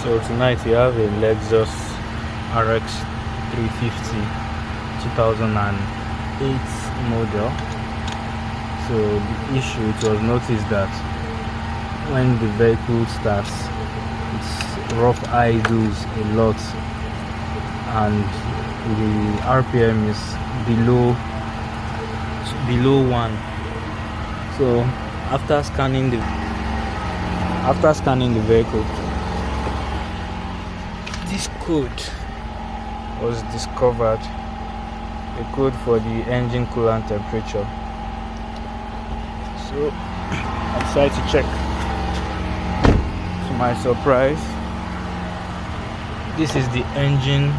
So tonight we have a Lexus Rx 350 2008 model. So the issue, it was noticed that when the vehicle starts, it's rough idles a lot and the RPM is below 1. So after scanning the vehicle, this code was discovered, a code for the engine coolant temperature. So I decided to check. To my surprise, this is the engine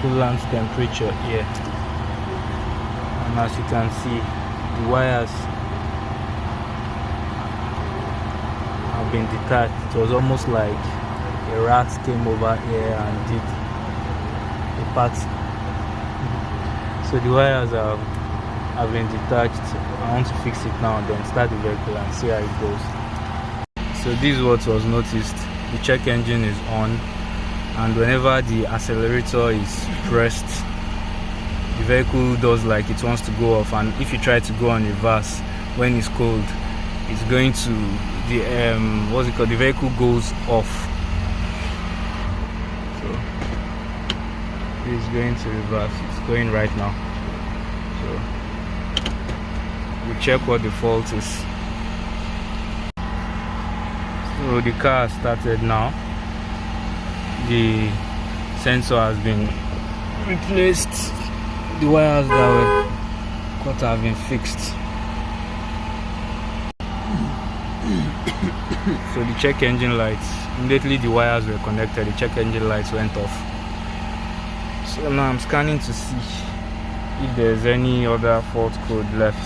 coolant temperature here, and as you can see, the wires have been detached. It was almost like a rat came over here and did a part. So the wires have been detached. I want to fix it now and then start the vehicle and see how it goes. So this is what was noticed. The check engine is on, and whenever the accelerator is pressed, the vehicle does like it wants to go off, and if you try to go on reverse when it's cold, it's going to the vehicle goes off. So it's going to reverse. It's going right now. So we check what the fault is. So the car has started now. The sensor has been replaced. The wires that were cut have been fixed. So the check engine lights, immediately the wires were connected, the check engine lights went off. So now I'm scanning to see if there's any other fault code left.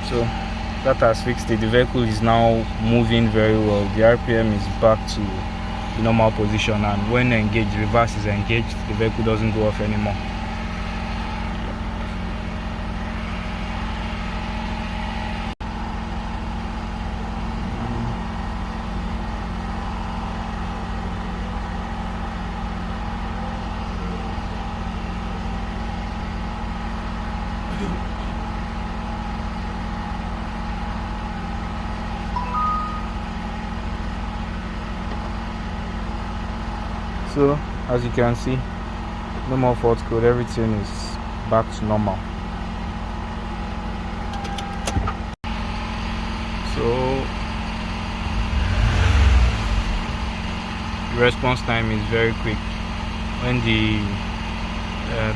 So that has fixed it. The vehicle is now moving very well. The RPM is back to the normal position, and when engaged, reverse is engaged, the vehicle doesn't go off anymore. So as you can see, no more fault code, everything is back to normal. So the response time is very quick. When the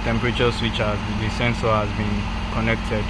temperature switch the sensor has been connected,